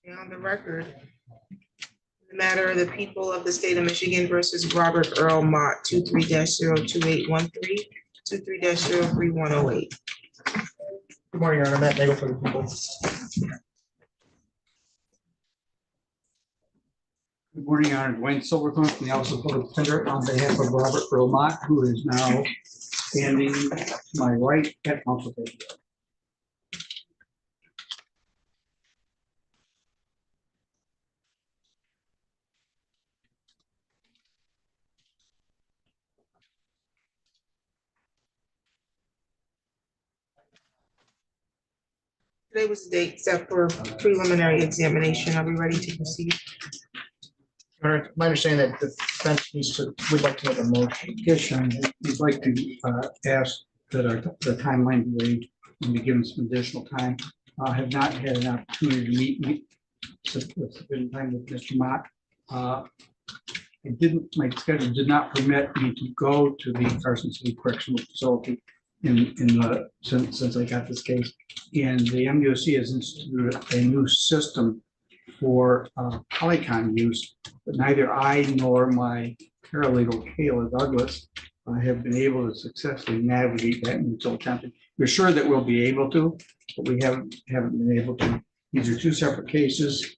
On the record, the matter of the people of the state of Michigan versus Robert Earl Mott, 23-02813, 23-03108. Good morning, Your Honor. Matt Nagel for the people. Good morning, Your Honor. Dwayne Silverthorne from the Office of Public Defender on behalf of Robert Earl Mott, who is now standing to my right at counsel table. Today was the date set for preliminary examination. Are we ready to proceed? Your Honor, my understanding that the defense would like to make a motion. Yes, Your Honor. We'd like to ask that the timeline be waived and be given some additional time. I have not had an opportunity to meet sufficient time with Mr. Mott. My schedule did not permit me to go to the Carson City Correctional Facility since I got this case. And the MDOC has instituted a new system for Polycon use, but neither I nor my paralegal Kayla Douglas have been able to successfully navigate that until attempted. We're sure that we'll be able to, but we haven't been able to. These are two separate cases.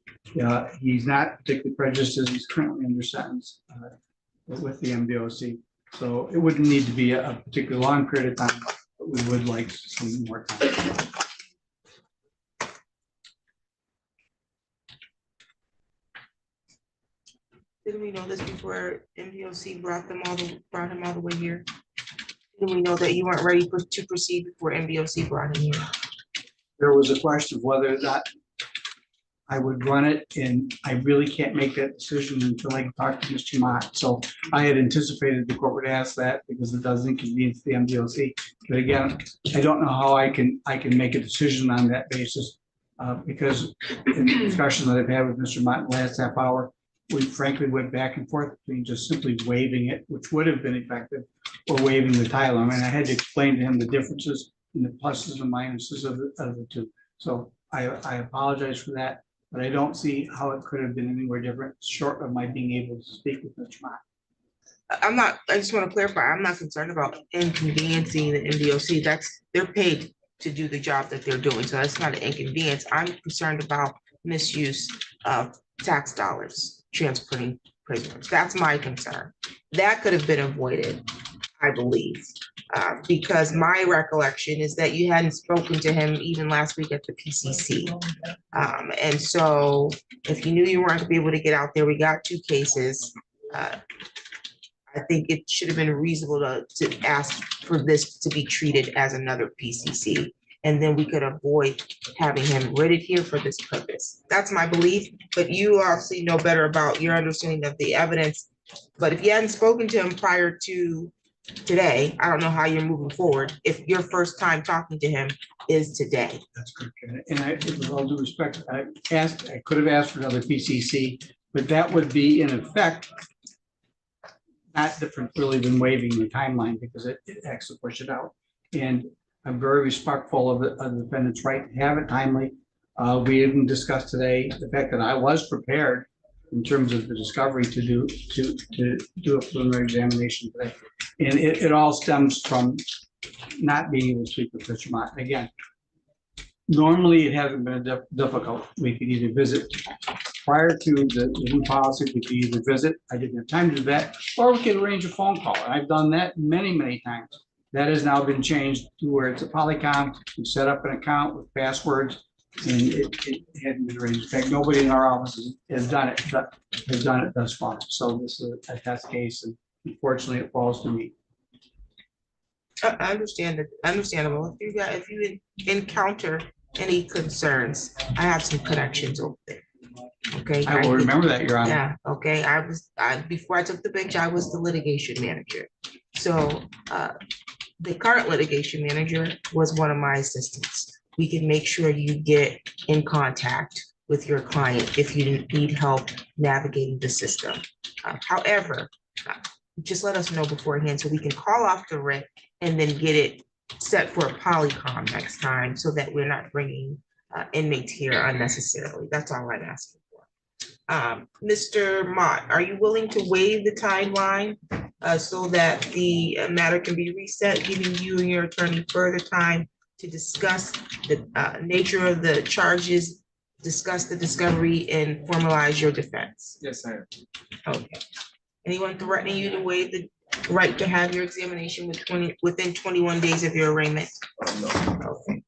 He's not particularly prejudiced as he's currently under sentence with the MDOC. So it wouldn't need to be a particularly long period of time, but we would like some more time. Didn't we know this before MDOC brought him all the way here? Didn't we know that you weren't ready to proceed before MDOC brought him here? There was a question of whether or not I would run it, and I really can't make that decision until I talk to Mr. Mott. So I had anticipated the court would ask that because it does inconvenience the MDOC. But again, I don't know how I can make a decision on that basis because in the discussion that I've had with Mr. Mott in the last half hour, we frankly went back and forth between just simply waiving it, which would have been effective, or waiving the title. I mean, I had to explain to him the differences and the pluses and minuses of the two. So I apologize for that, but I don't see how it could have been anywhere different short of my being able to speak with Mr. Mott. I just want to clarify, I'm not concerned about inconveniencing the MDOC. They're paid to do the job that they're doing. So that's not an inconvenience. I'm concerned about misuse of tax dollars transporting prisoners. That's my concern. That could have been avoided, I believe, because my recollection is that you hadn't spoken to him even last week at the PCC. And so if you knew you weren't going to be able to get out there, we got two cases. I think it should have been reasonable to ask for this to be treated as another PCC. And then we could avoid having him written here for this purpose. That's my belief, but you obviously know better about your understanding of the evidence. But if you hadn't spoken to him prior to today, I don't know how you're moving forward if your first time talking to him is today. That's correct. And with all due respect, I could have asked for another PCC, but that would be in effect not different really than waiving the timeline because it actually pushed it out. And I'm very respectful of the defendant's right to have it timely. We even discussed today the fact that I was prepared in terms of the discovery to do a preliminary examination today. And it all stems from not being able to speak with Mr. Mott. Again, normally it hasn't been difficult. We could either visit prior to the new policy, we could either visit, I didn't have time to do that, or we could arrange a phone call. And I've done that many times. That has now been changed to where it's a Polycom. You set up an account with passwords, and it hadn't been arranged. In fact, nobody in our office has done it thus far. So this is a test case, and unfortunately, it falls to me. I understand it. Understandable. If you encounter any concerns, I have some connections over there. Okay. I will remember that, Your Honor. Yeah. Okay. Before I took the bench, I was the litigation manager. So the current litigation manager was one of my assistants. We can make sure you get in contact with your client if you need help navigating the system. However, just let us know beforehand so we can call off the writ and then get it set for a Polycom next time so that we're not bringing inmates here unnecessarily. That's all I'm asking for. Mr. Mott, are you willing to waive the timeline so that the matter can be reset, giving you and your attorney further time to discuss the nature of the charges, discuss the discovery, and formalize your defense? Yes, sir. Okay. Anyone threatening you to waive the right to have your examination within 21 days of your arraignment? Okay.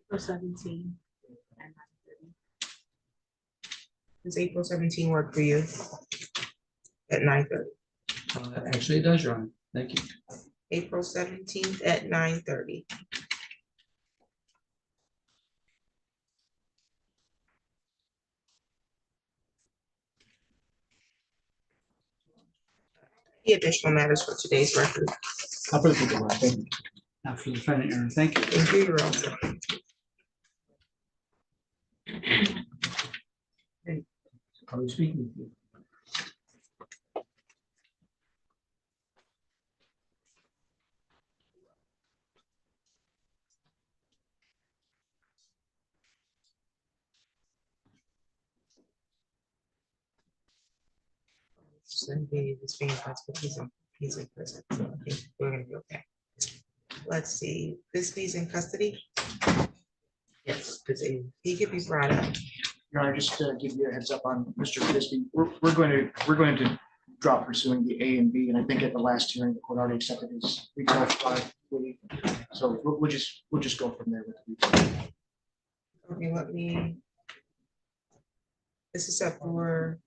April 17. Does April 17 work for you? At 9:30. Actually, it does, Your Honor. Thank you. April 17th at 9:30. The additional matters for today's record. I'll put it to the right. Thank you. Now for the defendant, Your Honor, thank you. Thank you, you're welcome. Are we speaking with you? Sunday, this being possible, he's in prison, so I think we're gonna be okay. Let's see, Bisbee's in custody? Yes, because he could be brought up. Your Honor, just to give you a heads up on Mr. Bisbee, we're going to drop pursuing the A and B, and I think at the last hearing, the court already accepted his retail plea. So we'll just go from there with the retail. Okay, let me. This is up for.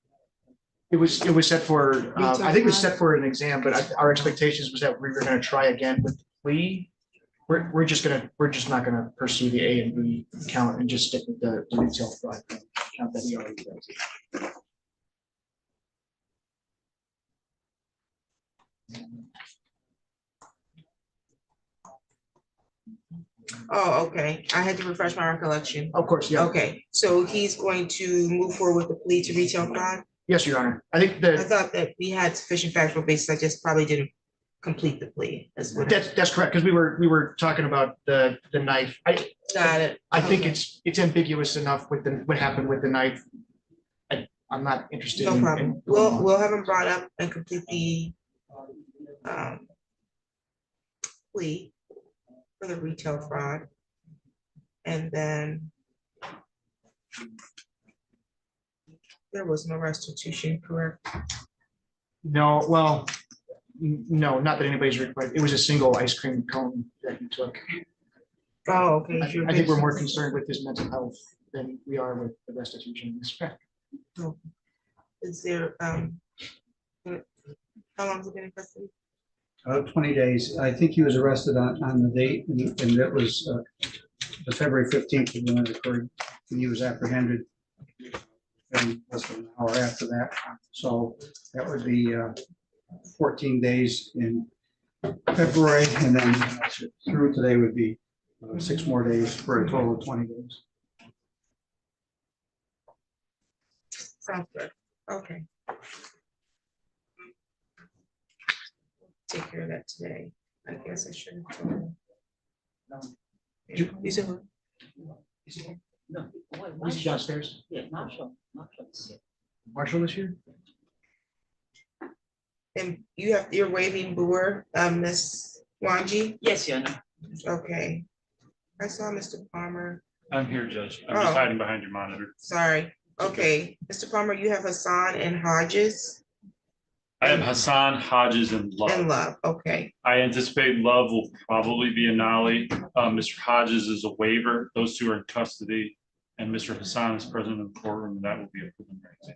It was set for, I think it was set for an exam, but our expectations was that we were gonna try again with the plea. We're just not gonna pursue the A and B count and just stick with the retail fraud count that he already does. Oh, okay, I had to refresh my recollection. Of course, yeah. Okay, so he's going to move forward with the plea to retail fraud? Yes, Your Honor. I think I that thought that we had sufficient factual basis, I just probably didn't complete the plea. That's what. that's correct, because we were talking about the knife. Got it. I think Okay. it's ambiguous enough with what happened with the knife. I'm not interested No in. problem. We'll have him brought up and complete the plea for the retail fraud. And then there was no restitution, correct? No, well, no, not that anybody's required. It was a single ice cream cone that he took. Oh, okay. I think we're more concerned with his mental health than we are with the restitution in this fact. Is there, how long has it been in custody? 20 days. I think he was arrested on the date, and that was the February 15th when it occurred, and he was apprehended and less than an hour after that. So that would be 14 days in February, and then through today would be 6 more days for a total of 20 days. Sounds good. Okay. Take care of that today. I guess I should. You said what? No. He's downstairs. Yeah, Marshall. Marshall is here? And you're waiving Boer, Ms. Wanji? Yes, Your Honor. Okay. I saw Mr. Palmer. I'm here, Judge. I'm Oh. just hiding behind your monitor. Sorry. Okay, Mr. Palmer, you have Hassan and Hodges I have Hassan, Hodges, and and Love. Love. Okay, I anticipate Love will probably be a nollie. Mr. Hodges is a waiver. Those two are in custody. And Mr. Hassan is present in the courtroom, and that will be a preliminary exam.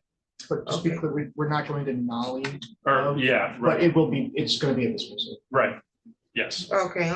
But just be Okay. clear, we're not going to nolly, Or, yeah, but right, it's gonna be a dismissal. right. Yes, okay,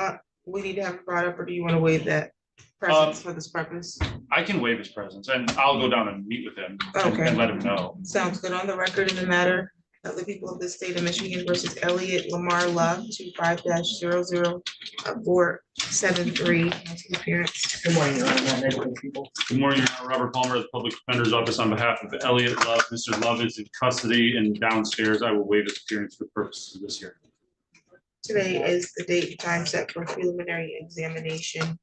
we need to have it brought up, or do you want to waive that presence for this purpose? I can waive his presence, and I'll go down and meet with him Okay. and let him know. Sounds good. On the record in the matter, of the people of the state of Michigan versus Elliott Lamar Love, 25-00473. Appearance. Good morning, Your Honor, Matt Nagle for the people. Good morning, Your Honor. Robert Palmer, the Public Defender's Office, on behalf of Elliot Love. Mr. Love is in custody and downstairs. I will waive his appearance for purposes of this hearing. Today is the date and time set for preliminary examination.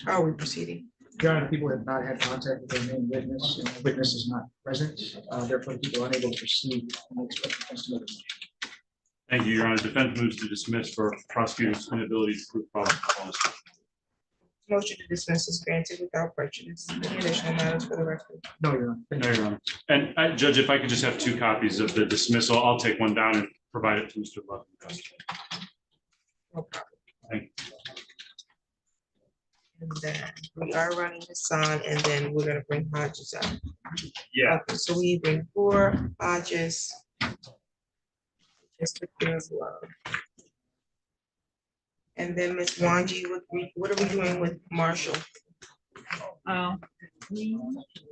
How are we proceeding? Your Honor, people have not had contact with their main witness, and the witness is not present, therefore the people are unable to proceed. And expect the testimony. Thank you, Your Honor. Defense moves to dismiss for prosecutor's inability to prove probable cause. Motion to dismiss is granted without prejudice. Any additional matters for the record? No, Your Honor. No, Your Honor. And Judge, if I could just have 2 copies of the dismissal, I'll take one down and provide it to Mr. Love. No problem. Thank you. And then we are running this on, and then we're gonna bring Hodges up. Yeah, Okay, so we bring 4 Hodges. Just Love. And then Ms. Wanji, what are we doing with Marshall? We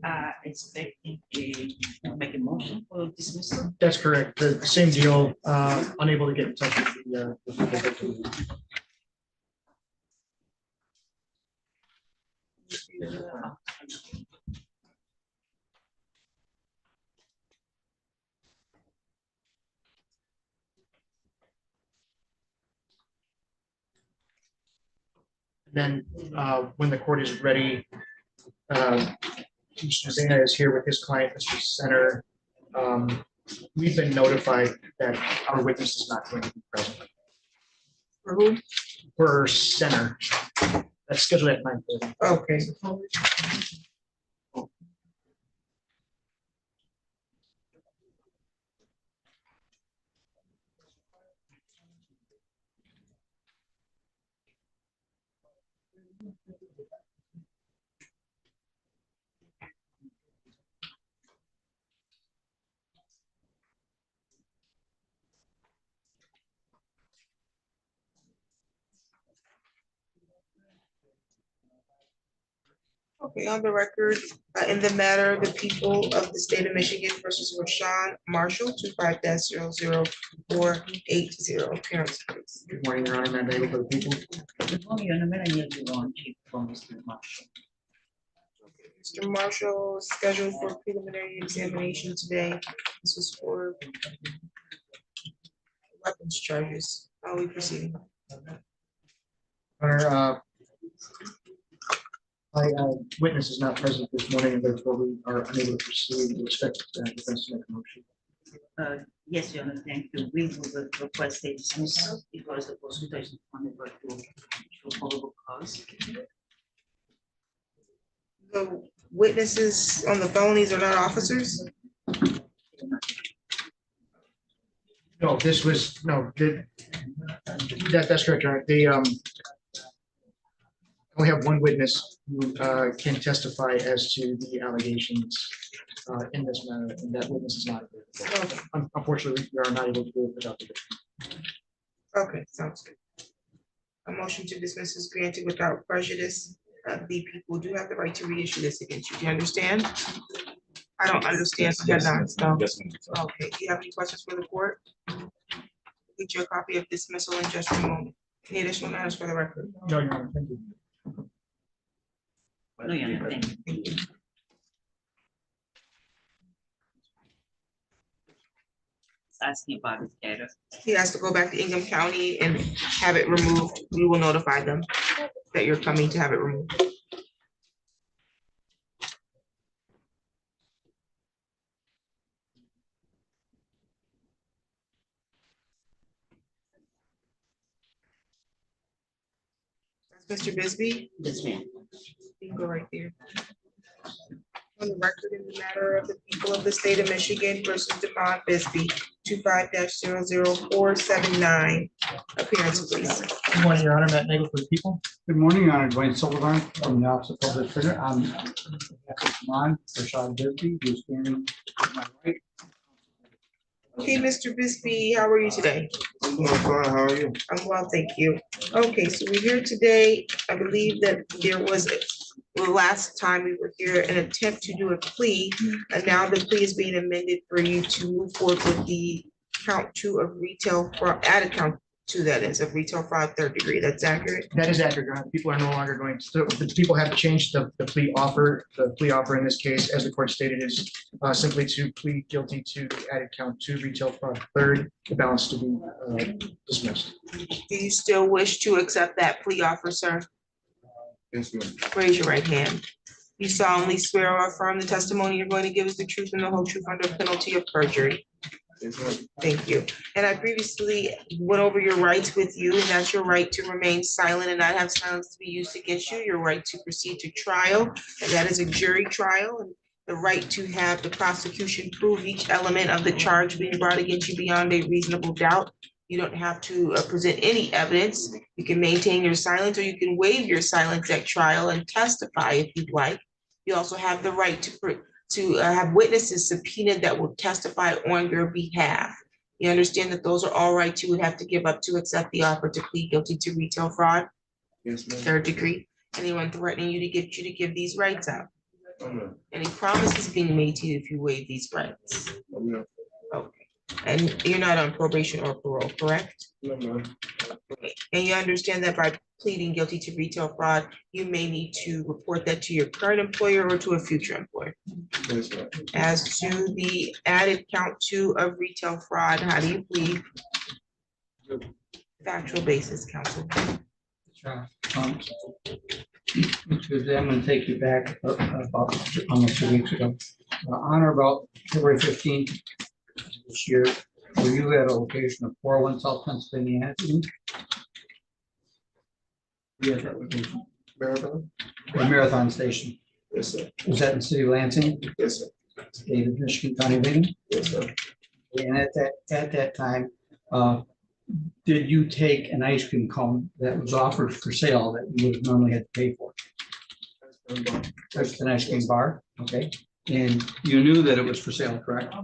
are expecting to make a motion for dismissal. That's correct. The same deal, unable to get in touch with the victim. Then, when the court is ready, Mr. Zena is here with his client, Mr. Center. We've been notified that our witness is not going to be present. For who? For Center, that's scheduled at 9:30. Okay. Okay, on the record, in the matter, the people of the state of Michigan versus Rashawn Marshall, 25-00480. Appearance, please. Good morning, Your Honor, Matt Nagle for the people. Good morning, Your Honor. I need to launch it from Mr. Marshall. Mr. Marshall is scheduled for preliminary examination today. This was for weapons charges. How are we proceeding? Our witness is not present this morning, and therefore we are unable to proceed. We expect defense to make a motion. Yes, Your Honor, thank you. We will request a dismissal because the prosecutor is not unable to show probable cause. The witnesses on the felonies are not officers? No, this was, no, that's correct, Your Honor. They only have one witness who can testify as to the allegations in this matter, and that witness is not available. Okay. Unfortunately, we are not able to do it without the witness. Okay, sounds good. A motion to dismiss is granted without prejudice. The people do have the right to reissue this against you. Do you understand? I don't understand. So you're not, so. Okay, do you have any questions for the court? Get your copy of dismissal in just a moment. Any additional matters for the record? No, Your Honor, thank you. No, Your Honor, thank you. Thank you. Asking about his data. He has to go back to Ingham County and have it removed. We will notify them that you're coming to have it removed. That's Mr. Bisbee. Yes, ma'am. You can go right there. On the record in the matter of the people of the state of Michigan versus Demond Bisbee, 25-00479. Appearance, please. Good morning, Your Honor, Matt Nagle for the people. Good morning, Your Honor. Dwayne Silverman from the Office of Public Defender. I'm on Rashad Bisbee, who's standing to my right. Okay, Mr. Bisbee, how are you today? I'm doing fine, how are you? I'm well, thank you. Okay, so we're here today. I believe that there was Well, last time we were here, an attempt to do a plea, and now the plea is being amended for you to move forward with the count 2 of retail fraud, added count 2 that is, of retail fraud 3rd degree. That's accurate? That is accurate, Your Honor. People are no longer going to, the people have changed the plea offer. The plea offer in this case, as the court stated, is simply to plead guilty to the added count 2 retail fraud 3rd, the balance to be dismissed. Do you still wish to accept that plea offer, sir? Yes, ma'am. Raise your right hand. You solemnly swear or affirm the testimony you're going to give is the truth and the whole truth under penalty of perjury. Yes, ma'am. Thank you. And I previously went over your rights with you, and that's your right to remain silent and not have silence to be used against you, your right to proceed to trial, and that is a jury trial, and the right to have the prosecution prove each element of the charge being brought against you beyond a reasonable doubt. You don't have to present any evidence. You can maintain your silence, or you can waive your silence at trial and testify if you'd like. You also have the right to have witnesses subpoenaed that will testify on your behalf. You understand that those are all rights you would have to give up to accept the offer to plead guilty to retail fraud, Yes, ma'am. 3rd degree. Anyone threatening you to give these rights up? No, ma'am. Any promises being made to you if you waive these rights? No, ma'am. Okay. And you're not on probation or parole, correct? No, ma'am. And you understand that by pleading guilty to retail fraud, you may need to report that to your current employer or to a future employer. Yes, ma'am. As to the added count 2 of retail fraud, how do you plead? Factual basis, counsel. Sure. Because I'm going to take you back about almost 2 weeks ago. On or about February 15th this year, were you at a location of 401 South Pennsylvania Avenue? Yeah, that location. Marathon? The Marathon Station. Yes, sir. Was that in the city of Lansing, Yes, sir. state of Michigan, County of Lincoln? Yes, sir. And at that time, did you take an ice cream cone that was offered for sale that you would have normally had to pay for? That's an ice cream bar, okay? And you knew that it was for sale, correct?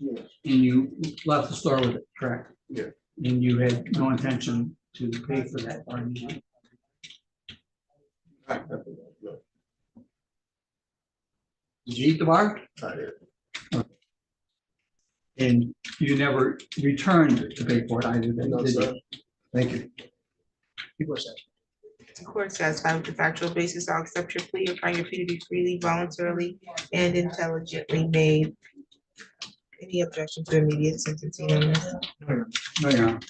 Yes. And you left the store with it, correct? Yeah. And you had no intention to pay for that bar? Did you eat the bar? And you never returned to pay for it either, then, No, did sir. you? Thank you. People are saying. The court satisfied with the factual basis, I'll accept your plea or find your plea to be freely, voluntarily, and intelligently made. Any objection to immediate sentencing on this? No, Your Honor.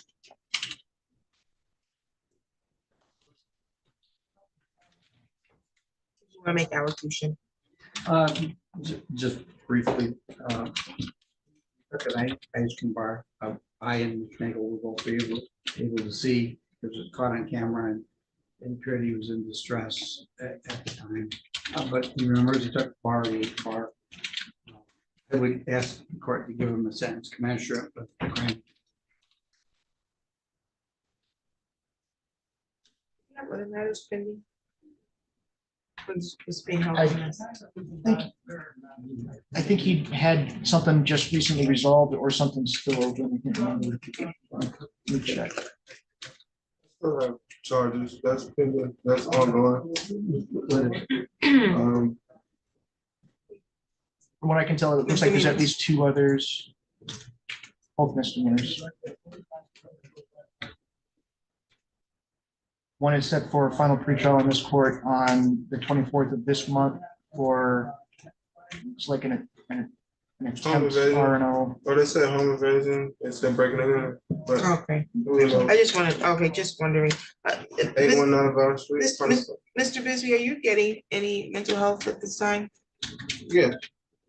You want to make allocution? Just briefly, at ice cream bar, I and Nagel were both able to see, because it was caught on camera, and appeared he was in distress at the time. But he remembers he took the bar, he ate the bar. I would ask the court to give him a sentence commensurate with the crime. What the matter is pending? It's being held. I think he had something just recently resolved or something still open. I can't remember. Let me check. Charges, that's pending, that's ongoing. From what I can tell, it looks like there's at least 2 others, both misdemeanors. One is set for final pretrial in this court on the 24th of this month for, it's like an attempt RNO. Oh, they said home invasion, they said breaking in. But Okay, you know, I just wanted, okay, just wondering. 819 Vine Street. Mr. Bisbee, are you getting any mental health at this time? Yeah,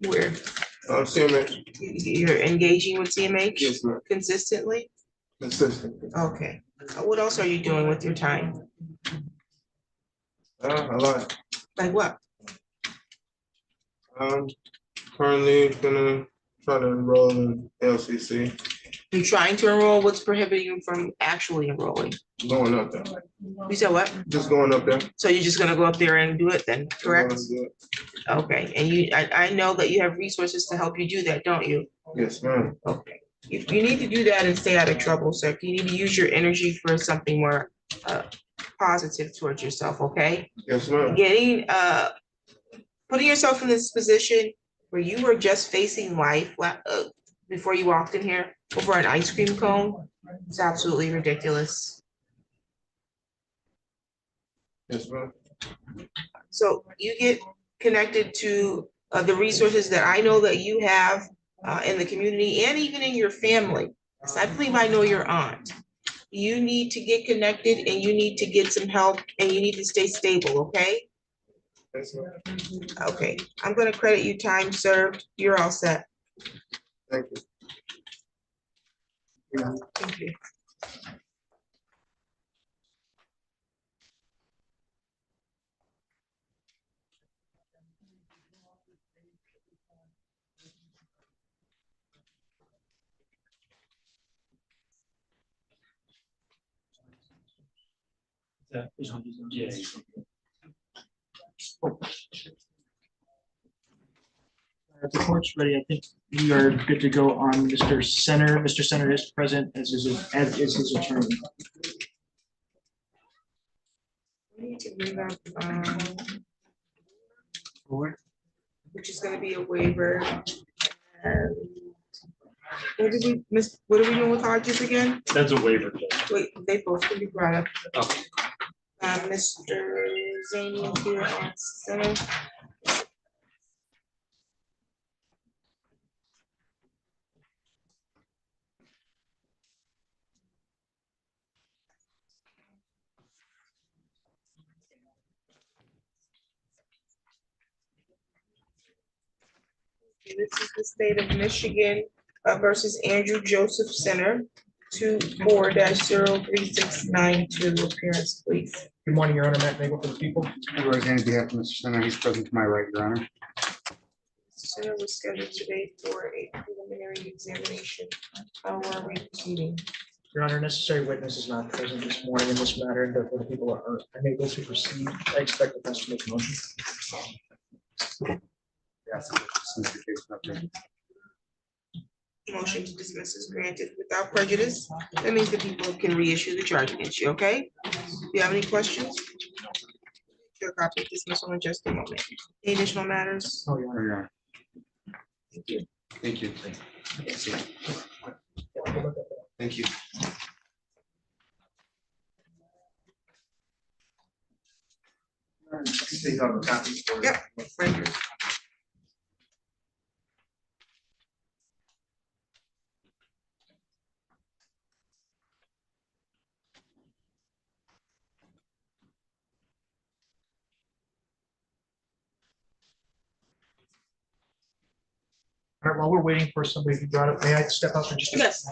Where CMH. you're engaging with CMH Yes, ma'am. consistently? Consistent. Okay, what else are you doing with your time? A lot. Like what? Currently gonna try to enroll in LCC, You trying to enroll? What's prohibiting you from actually enrolling? going up there, You said what? just going up there. So you're just gonna go up there and do it then, correct? Okay, and I know that you have resources to help you do that, don't you? Yes, ma'am. Okay, you need to do that and stay out of trouble, sir. You need to use your energy for something more positive towards yourself, okay? Yes, ma'am. Putting yourself in this position where you were just facing life before you walked in here over an ice cream cone, it's absolutely ridiculous. Yes, ma'am. So you get connected to the resources that I know that you have in the community and even in your family. So I believe I know your aunt. You need to get connected and you need to get some help and you need to stay stable, okay? Yes, ma'am. Okay, I'm gonna credit you time served. You're all set. Thank you. Thank you. Yeah. If the court's ready, I think we are good to go on Mr. Center. Mr. Center is present as his attorney. We need to bring up, which is gonna be a waiver. And what are we doing with Hodges again? That's a waiver. Judge. Wait, they both can be brought up. Okay. Mr. Zany is here on center. This is the state of Michigan versus Andrew Joseph Center, 24-03692. Appearance, please. Good morning, Your Honor. Matt Nagel for the people. Edward Zane, on behalf of Mr. Center, he's present to my right, Your Honor. Center was scheduled today for a preliminary examination. How are we proceeding? Your Honor, necessary witness is not present this morning in this matter, and therefore the people are unable to proceed. I expect the defense to make a motion. Yes, dismiss the case without prejudice. Motion to dismiss is granted without prejudice. That means the people can reissue the charge against you, okay? Do you have any questions? Your copy of dismissal in just a moment. Any additional matters? Oh, Your Oh, Honor. Your Honor. Thank you. Thank you. Thank you. Yep, right here. All right, while we're waiting for somebody to brought up, may I step up and just? Yes.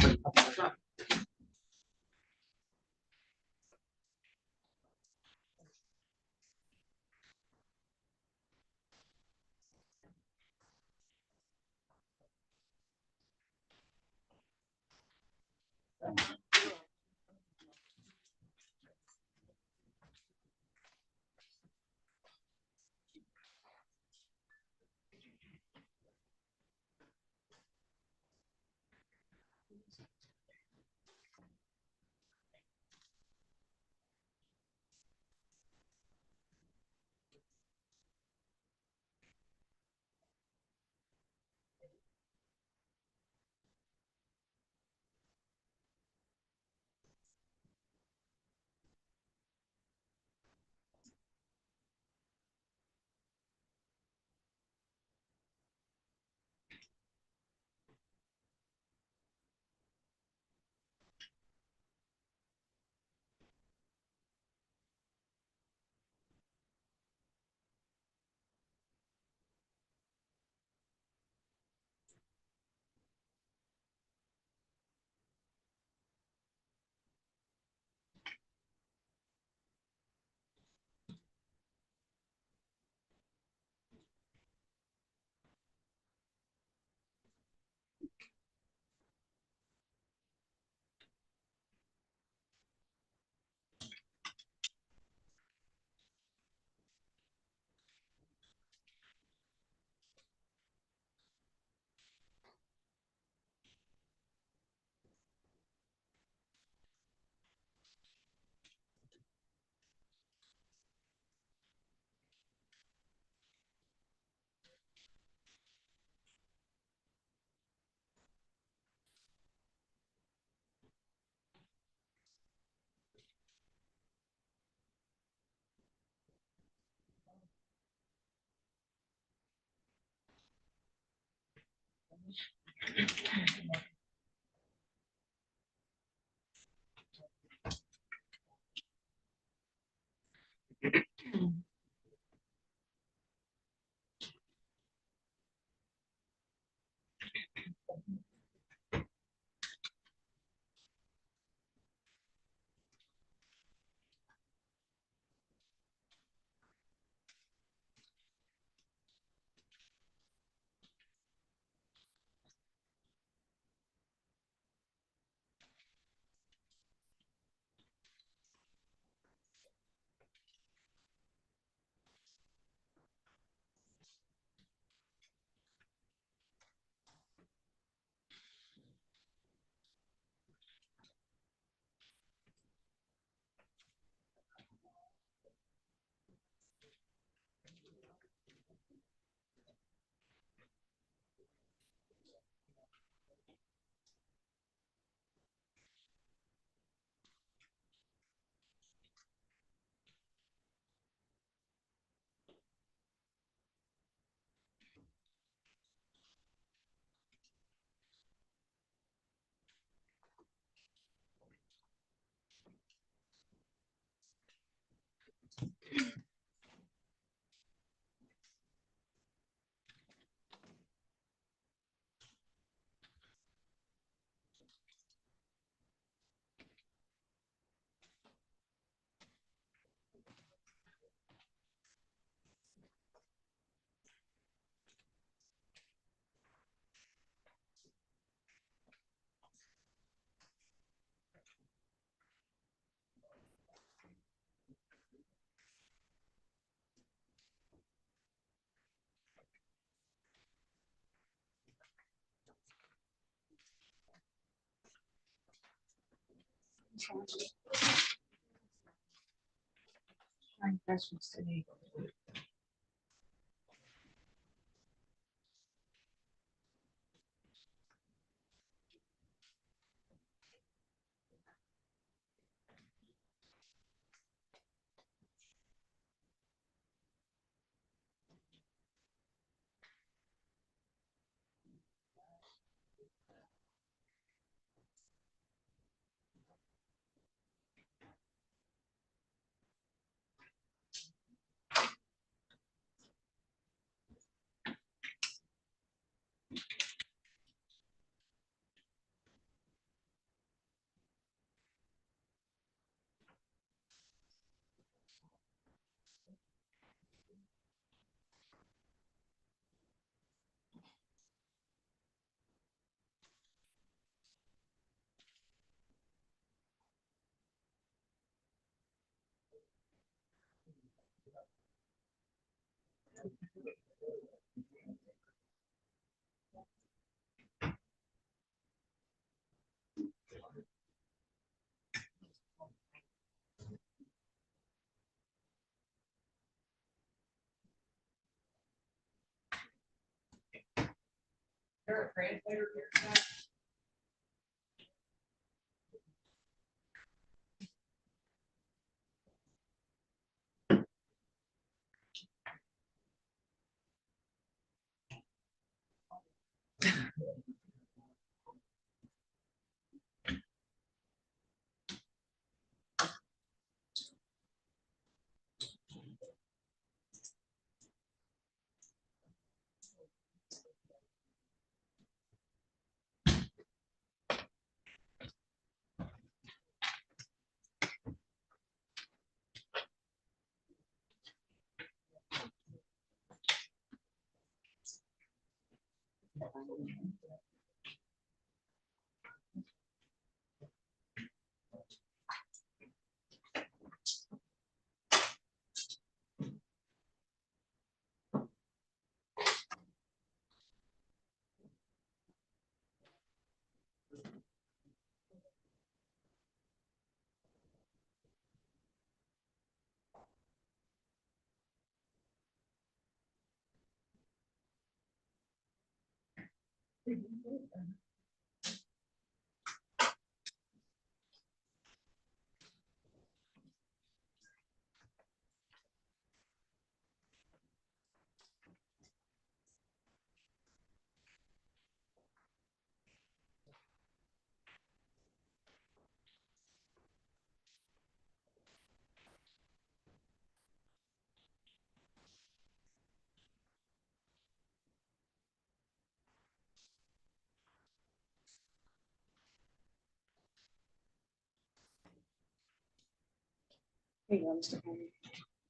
Questions today.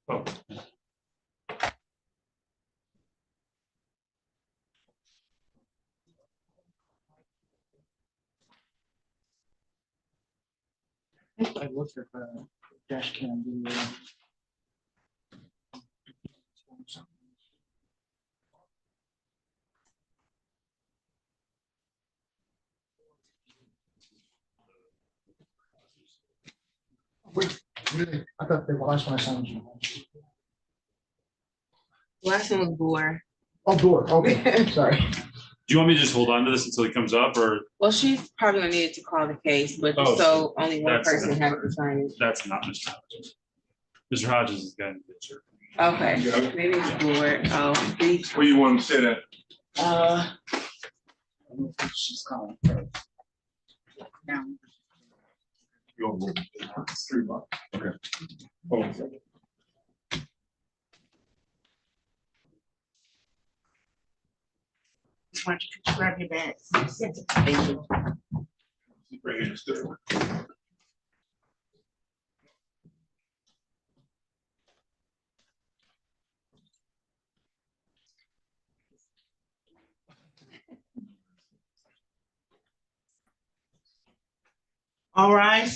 Oh, I looked at the dash cam video. Wait, really? I thought the last one I saw was you. Last one was Boer. Oh, door, okay, sorry. do you want me to just hold on to this until he comes up, or Well, she's probably gonna need to call the case, but Oh, so only one that's- person has to sign it. that's not Mr. Hodges? Mr. Hodges is getting the picture. Okay, maybe it's Boer. Oh, brief. Where you want to sit at? I don't think she's calling first. Just want you to grab your bags. Thank you. All right.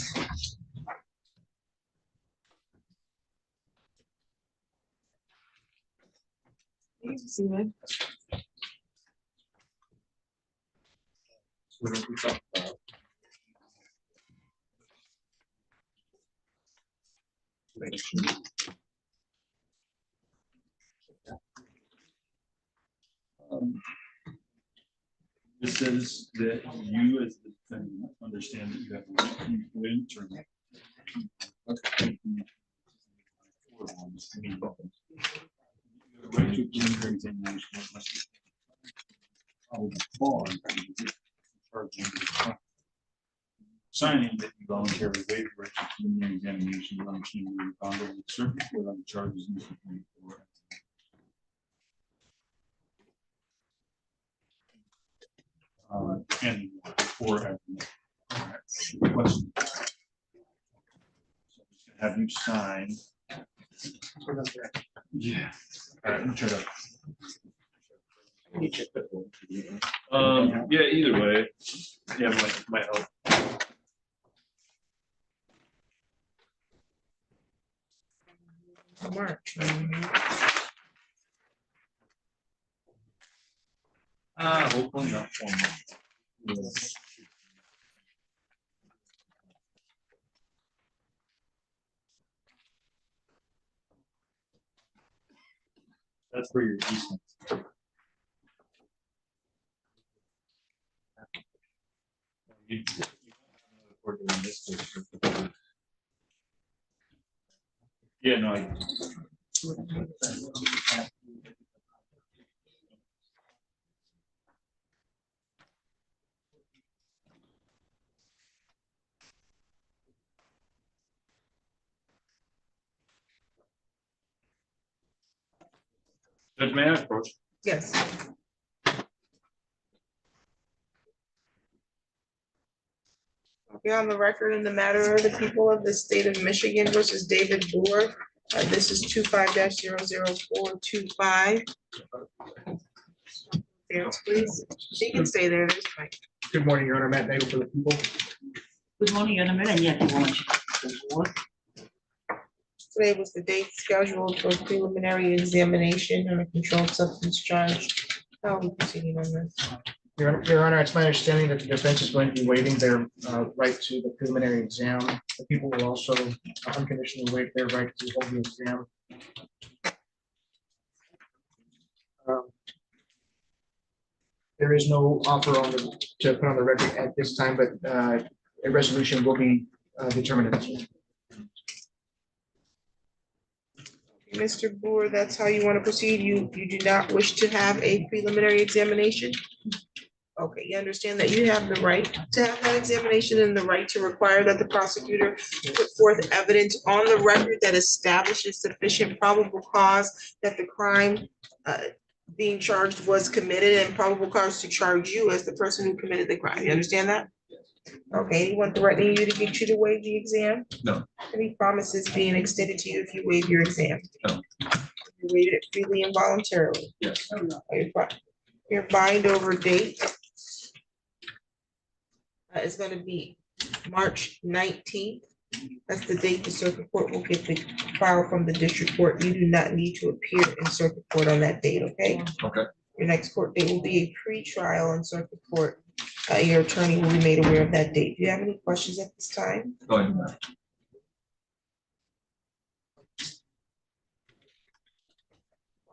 This says that you as the defendant understand that you have a interim. Signing that you voluntarily waive the right to preliminary examination on certain court on charges. And for question. Have you signed? Yeah. All right, let me try to. Yeah, either way. Yeah, might help. March. Hopefully not formal. That's for your easement. Yeah, no. Judge, may I approach? Yes. You're on the record in the matter of the people of the state of Michigan versus David Boer. This is 25-00425. Yes, please. She can stay there. That's fine. Good morning, Your Honor, Matt Nagel for the people. Good morning, Your Honor, and yet you want to. Today was the date scheduled for preliminary examination on a controlled substance charge. How are we proceeding on this? Your Honor, it's my understanding that the defense is going to be waiving their right to the preliminary exam. The people will also unconditionally waive their right to hold the exam. There is no offer on to put on the record at this time, but a resolution will be determined. Mr. Boer, that's how you want to proceed? You do not wish to have a preliminary examination? Okay, you understand that you have the right to have that examination and the right to require that the prosecutor put forth evidence on the record that establishes sufficient probable cause that the crime being charged was committed and probable cause to charge you as the person who committed the crime. You understand that? Okay, anyone threatening you to get you to waive the exam? No. Any promises being extended to you if you waive your exam? No. You waive it freely and voluntarily. Yes. Your bind over date is gonna be March 19th. That's the date the circuit court will get the file from the district court. You do not need to appear in circuit court on that date, okay? Okay. Your next court date will be a pre-trial in circuit court. Your attorney will be made aware of that date. Do you have any questions at this time? Go ahead.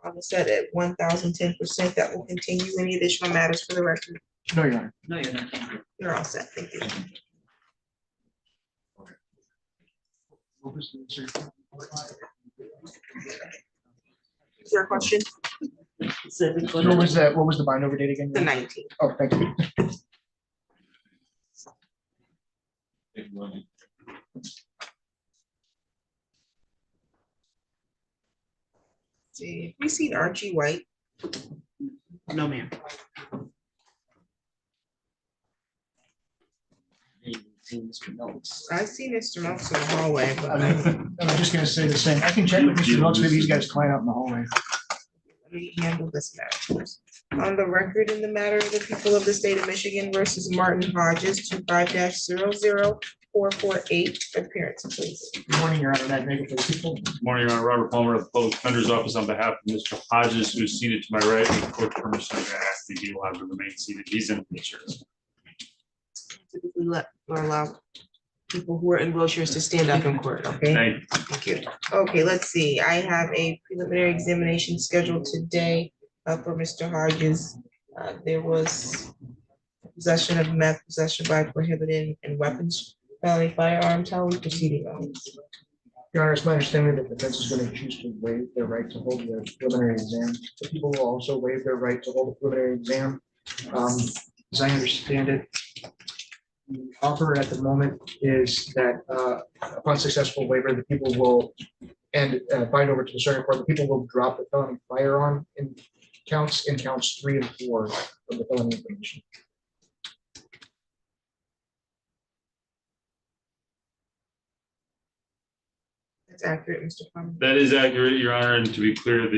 I'm set at 1,010%. That will continue. Any additional matters for the record? No, Your Honor. No, you're not. Thank you. You're all set. Thank you. Is there a question? So we go What was that? What was the bind over date again? The 19th. Oh, thank you. See, we seen Archie White. No, ma'am. I see Mr. Notes in the hallway, but I'm just gonna say the same. I can check with Mr. Noakes, maybe he's got his client out in the hallway. we handle this matter. On the record in the matter of the people of the state of Michigan versus Martin Hodges, 25-00448, appearance, please. Good morning, Your Honor. Matt Nagel for the people. Good morning, Your Honor. Robert Palmer of the Public Defender's Office on behalf of Mr. Hodges, who is seated to my right, with court permission, I'm going to ask that he allowed to remain seated. He's in wheelchairs. Typically let or allow people who are in wheelchairs to stand up in court, okay? Thank you. Thank you. Okay, let's see. I have a preliminary examination scheduled today for Mr. Hodges. There was possession of meth, possession by prohibited and weapons, felony firearms. How are we proceeding on this? Your Honor, it's my understanding that the defense is going to choose to waive their right to hold the preliminary exam. The people will also waive their right to hold the preliminary exam. As I understand it, the offer at the moment is that upon successful waiver, the people will, and bind over to the circuit court, the people will drop the felony firearm in counts 3 and 4 of the felony information. That's accurate, Mr. Palmer. That is accurate, Your Honor, and to be clear,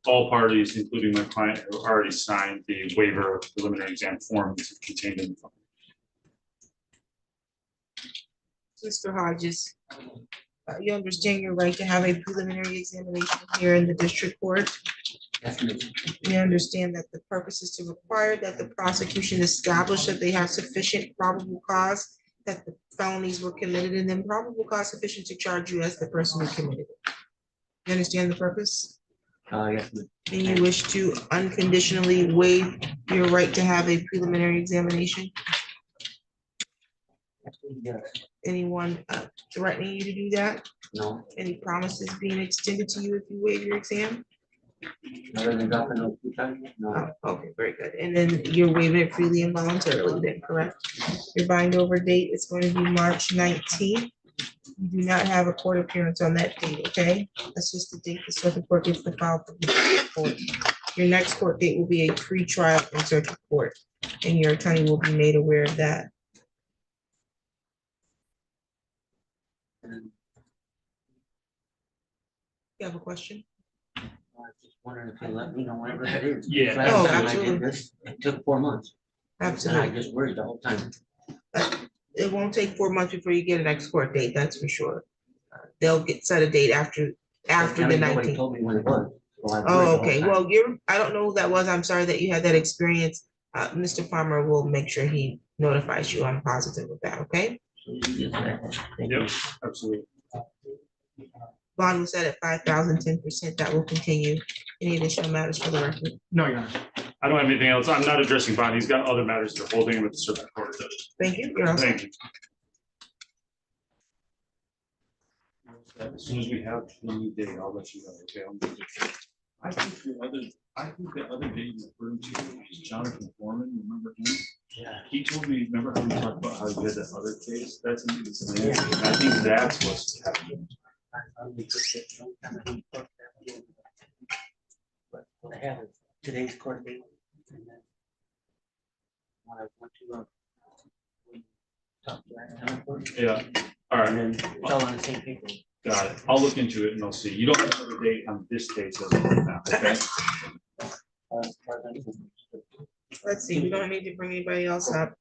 all parties, including my client, have already signed the waiver of preliminary exam form contained in the form. Mr. Hodges, you understand your right to have a preliminary examination here in the district court? You understand that the purpose is to require that the prosecution establish that they have sufficient probable cause that the felonies were committed and then probable cause sufficient to charge you as the person who committed it. You understand the purpose? Yes. And you wish to unconditionally waive your right to have a preliminary examination? Yes. Anyone threatening you to do that? No, Any promises being extended to you if you waive your exam? other than dropping those 2 times, no. Okay, very good. And then you're waiving it freely and voluntarily, then, correct? Your bind over date is going to be March 19th. You do not have a court appearance on that date, okay? That's just the date the circuit court gets the file from the district court. Your next court date will be a pre-trial in circuit court, and your attorney will be made aware of that. And You have a question? I was just wondering if you let me know whenever that is. Yeah. Last Oh, time I did absolutely. this, it took 4 months. And I Absolutely. just worried the whole time. It won't take 4 months before you get an next court date, that's for sure. They'll set a date after the Nobody 19th. told me when it was. So I worried the Oh, whole okay, time. well, I don't know who that was, I'm sorry that you had that experience. Mr. Farmer will make sure he notifies you, I'm positive of that, okay? So you just said, thank Yep, you. absolutely. Bond was set at 5,010%, that will continue. Any additional matters for the record? No, Your Honor. I don't have anything else. I'm not addressing bond. He's got other matters they're holding him with the circuit court judge. Thank you. You're all set. Thank you. As soon as we have any date, I'll let you know, okay? I think the other day you referred to is Jonathan Foreman, remember him? Yeah. He told me, remember how we talked about how he had that other case? That's, I think that's what's happening. But what I have is today's court date. And then when I went to Yeah, all right, And then it's all on the same paper. got it. I'll look into it and I'll see. You don't have the date on this case as of right now, okay? Let's see, we don't need to bring anybody else up.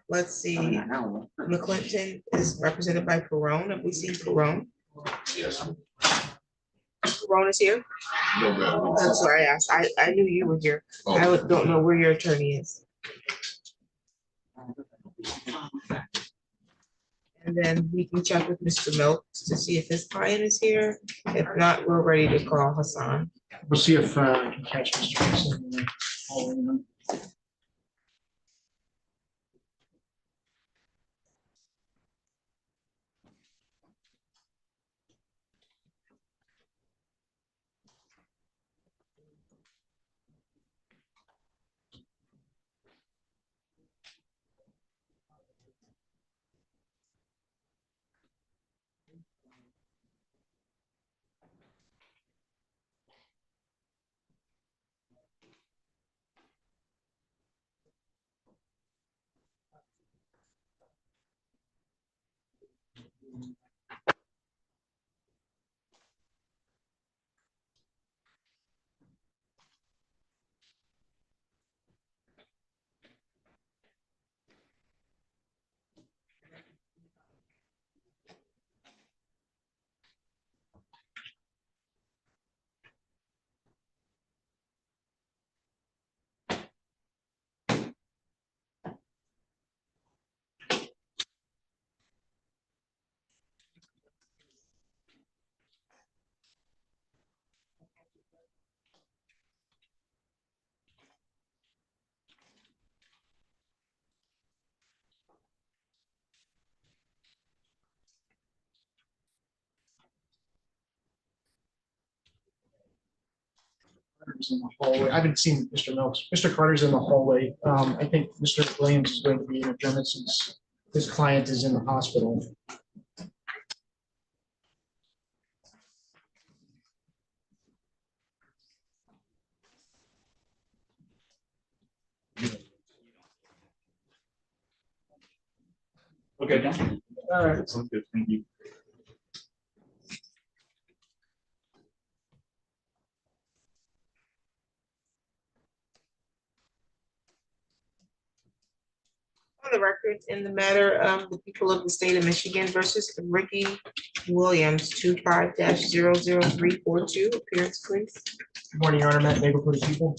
Let's see, McClinton is represented by Perone. Have we seen Perone? Yes. Perone is here? That's why I asked. I knew you were here. I don't know where your attorney is. And then we can check with Mr. Milks to see if his client is here. If not, we're ready to call Hassan. We'll see if I can catch Mr. Mason in the hallway. Carter's in the hallway. I haven't seen Mr. Milks. Mr. Carter's in the hallway. I think Mr. Williams is going to be in adjournment since his client is in the hospital. Okay. All right, sounds good. Thank you. On the record, in the matter of the people of the state of Michigan versus Ricky Williams, 25-00342, appearance please. Good morning, Your Honor. Matt Nagel for the people.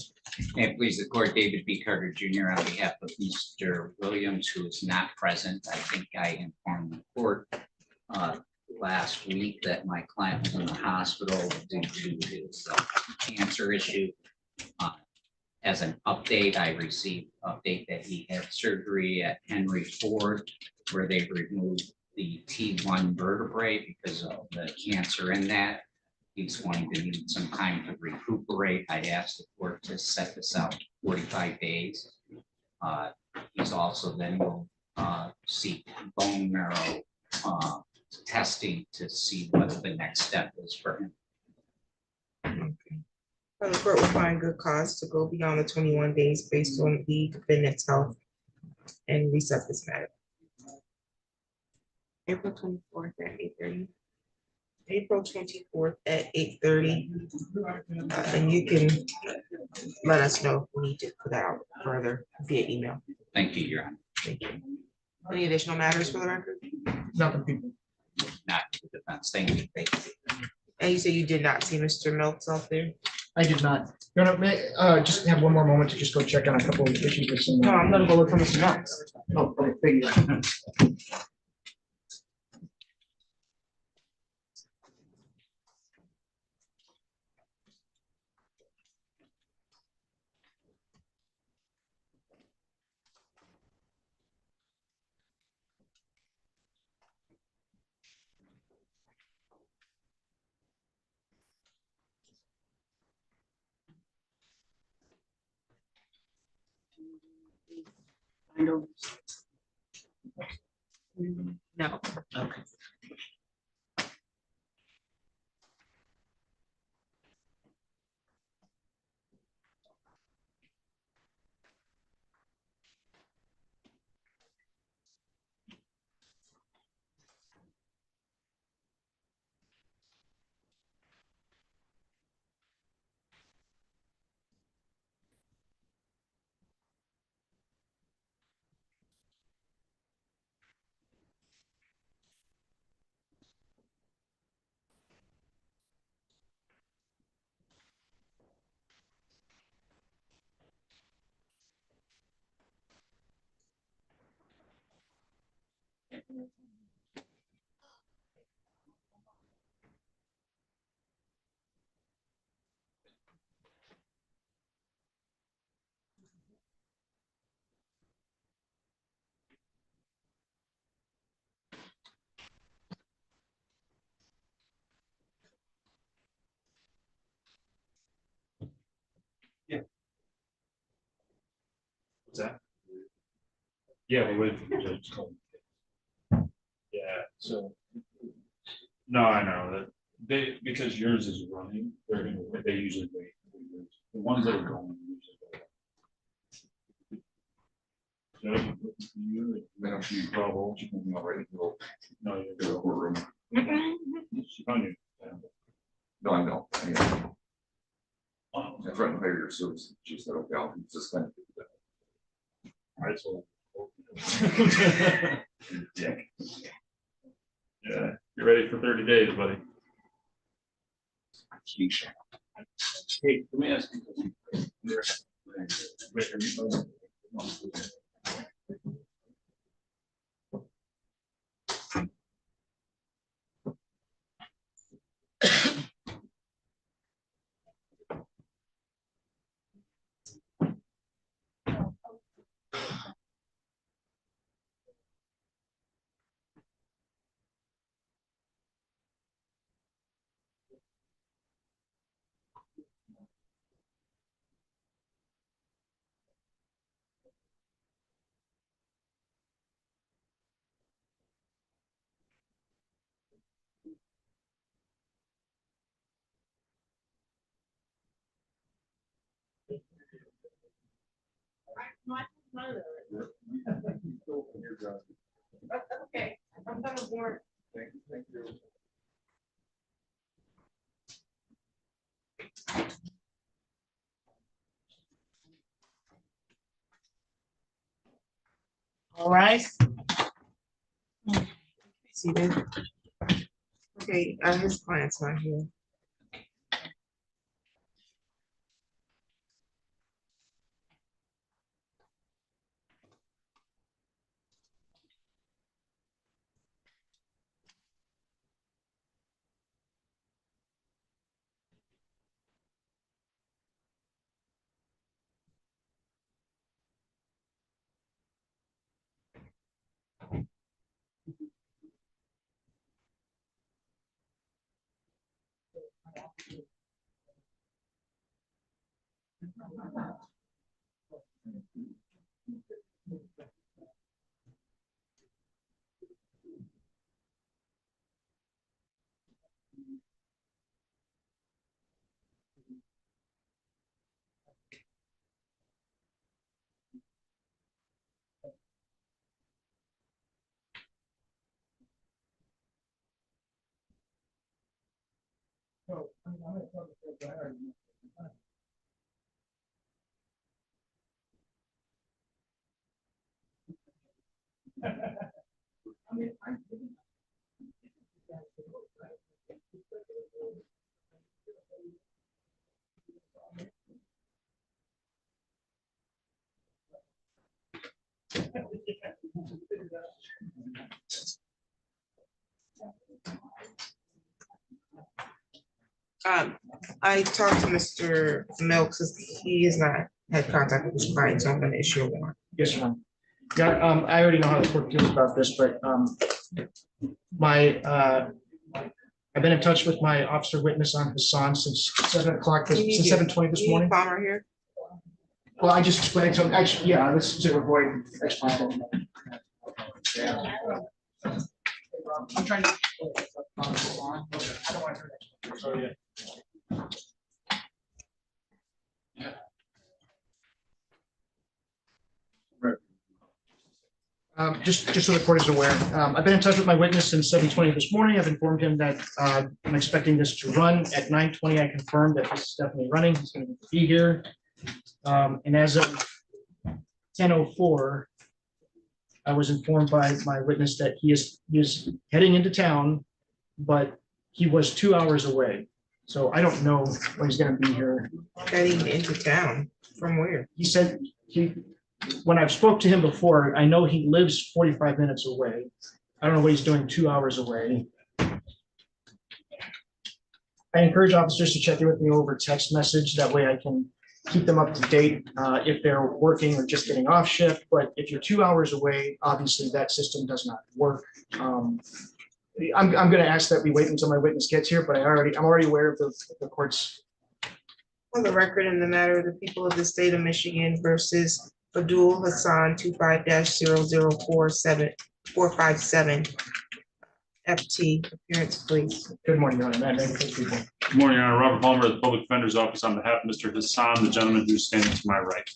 May it please the court, David B. Carter Jr. on behalf of Mr. Williams, who is not present. I think I informed the court last week that my client was in the hospital due to his cancer issue. As an update, I received update that he had surgery at Henry Ford, where they removed the T1 vertebrae because of the cancer in that. He's going to need some time to recuperate. I asked the court to set this out 45 days. He's also then will seek bone marrow testing to see what the next step is for him. The court will find good cause to go beyond the 21 days based on the defendant's health and reset this matter. April 24th at 8:30. April 24th at 8:30. And you can let us know if we need to put that out further via email. Thank you, Your Honor. Thank you. Any additional matters for the record? Nothing, people. Not the defense. Thank you. And you say you did not see Mr. Milks out there? I did not. Your Honor, may I just have one more moment to just go check on a couple of issues with some. No, I'm gonna go look for Mr. Milks. Oh, okay, thank you. No. Okay. What's that? Yeah, we would. Yeah, so. No, I know that because yours is running, they usually wait. The ones that are going. Usually go. They don't see trouble. No, you're good. Courtroom. She's on you. No, I know. I tried to hire your service. She said, okay, I'll suspend it. All right, so. Dick. Yeah, you're ready for 30 days, buddy. Hey, let me ask you. Okay, I'm done with work. Thank you. All right. Seated. Okay, his client's not here. I talked to Mr. Milks, he has not had contact with his client, so I'm gonna issue a warrant. Yes, sir. Yeah, I already know how the court feels about this, but I've been in touch with my officer witness on Hassan since 7 o'clock, since 7:20 this morning. Palmer here. Well, I just explained to him, actually, yeah, let's to avoid. I'm trying to. I don't want to. So, yeah. Just so the court is aware, I've been in touch with my witness since 7:20 this morning. I've informed him that I'm expecting this to run at 9:20. I confirmed that this is definitely running. He's going to be here. And as of 10:04, I was informed by my witness that he is heading into town, but he was 2 hours away. So I don't know when he's going to be here. Heading into town, from where? He said when I've spoke to him before, I know he lives 45 minutes away. I don't know what he's doing 2 hours away. I encourage officers to check in with me over text message. That way I can keep them up to date if they're working or just getting off shift. But if you're 2 hours away, obviously that system does not work. I'm going to ask that we wait until my witness gets here, but I'm already aware of the court's. On the record in the matter of the people of the state of Michigan versus Fadul Hassan 25-0047-457. FT, appearance, please. Good morning, Your Honor. Matt, thank you. Good morning, Your Honor. Robert Palmer of the Public Defender's Office on behalf of Mr. Hassan, the gentleman who's standing to my right.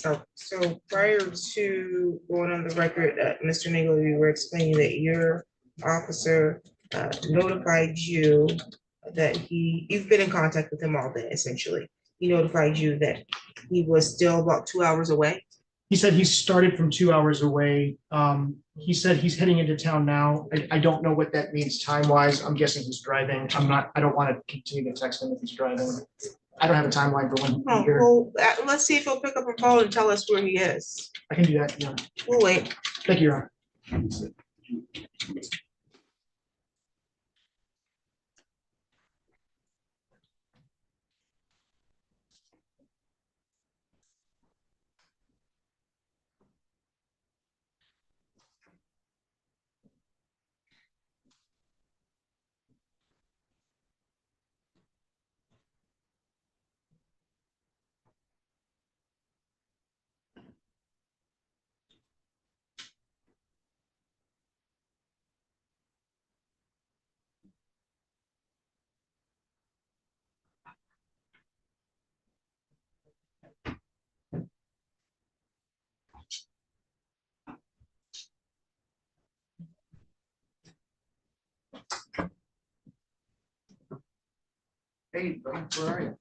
Oh, so prior to going on the record, Mr. Nagel, you were explaining that your officer notified you that you've been in contact with him all day, essentially. He notified you that he was still about 2 hours away. He said he started from 2 hours away. He said he's heading into town now. I don't know what that means time-wise. I'm guessing he's driving. I don't want to continue to text him if he's driving. I don't have a timeline for when he'll be here. Well, let's see if he'll pick up a call and tell us where he is. I can do that, Your Honor. We'll wait. Thank you, Your Honor. Hey, bro, where are you?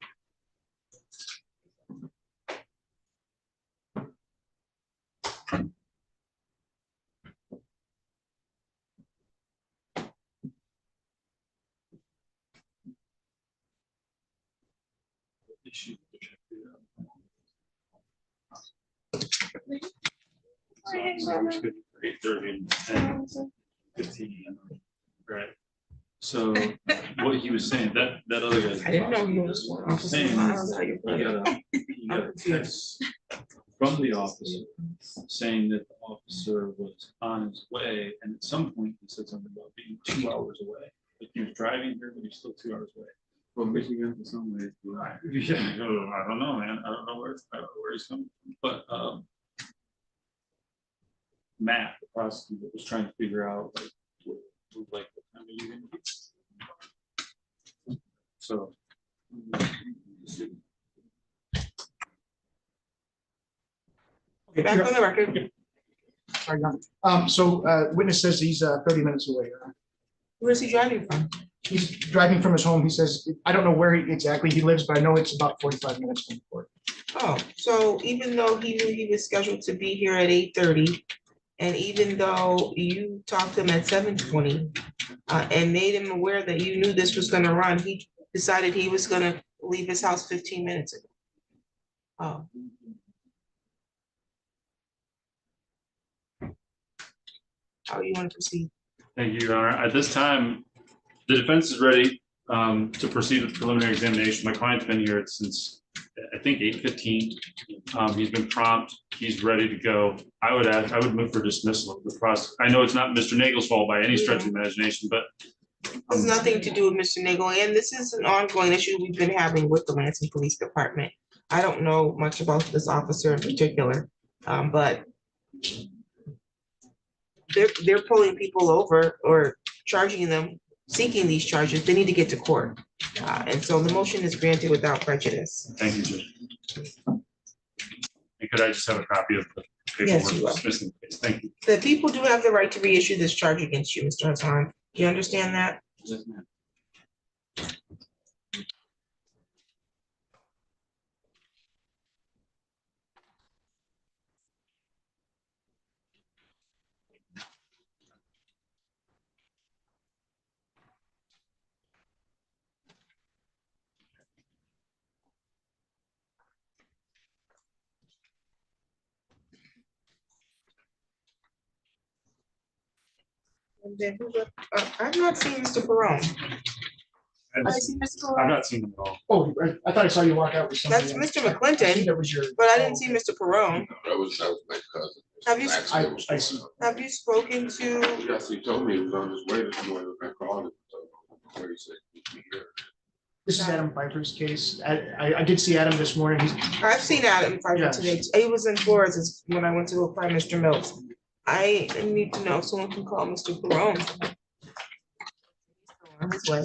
So, 8:30 and 10:15, right? So what he was saying, that other guy. I didn't know he was one officer. Saying, I don't know how you put he it. got a text from the officer saying that the officer was on his way, and at some point he said something about being 2 hours away. Like he was driving here, but he's still 2 hours away. Well, Michigan for some way. Yeah, I don't know, man. I don't know where he's coming from, but Matt, the prosecutor, was trying to figure out what time are you gonna be? So. Okay, Back on the record. Sorry, Your Honor. So witness says he's 30 minutes away. Your Honor. Where's he driving from? He's driving from his home. He says, I don't know where exactly he lives, but I know it's about 45 minutes from the court. Oh, so even though he knew he was scheduled to be here at 8:30, and even though you talked to him at 7:20, and made him aware that you knew this was gonna run, he decided he was gonna leave his house 15 minutes ago. Oh. How you want to proceed? Thank you, Your Honor. At this time, the defense is ready to proceed with preliminary examination. My client's been here since, I think, 8:15. He's been prompt. He's ready to go. I would move for dismissal of the process. I know it's not Mr. Nagel's fault by any stretch of imagination, but Has nothing to do with Mr. Nagel, and this is an ongoing issue we've been having with the Lansing Police Department. I don't know much about this officer in particular, but they're pulling people over or charging them, seeking these charges. They need to get to court. And so the motion is granted without prejudice. thank you, Judge. And could I just have a copy of the Yes, paperwork you will. dismissing the case? Thank you. The people do have the right to reissue this charge against you, Mr. Hassan. Do you understand that? Yes, ma'am. And then I've not seen Mr. Perone. I see Mr. I've Perone. not seen them at all. Oh, I thought I saw you walk out with somebody. That's Mr. I think McClinton, that was your. but I didn't see Mr. Perone. That was my cousin. Have you- I see. Have you spoken to, Yes, he told me he was on his way this morning. I called him. Where he said he'd be here. This is Adam Piper's case. I did see Adam this morning. I've seen Adam Pfeiffer Yeah. today. He was in Flores when I went to go find Mr. Mills. I need to know if someone can call Mr. Perone. On his way.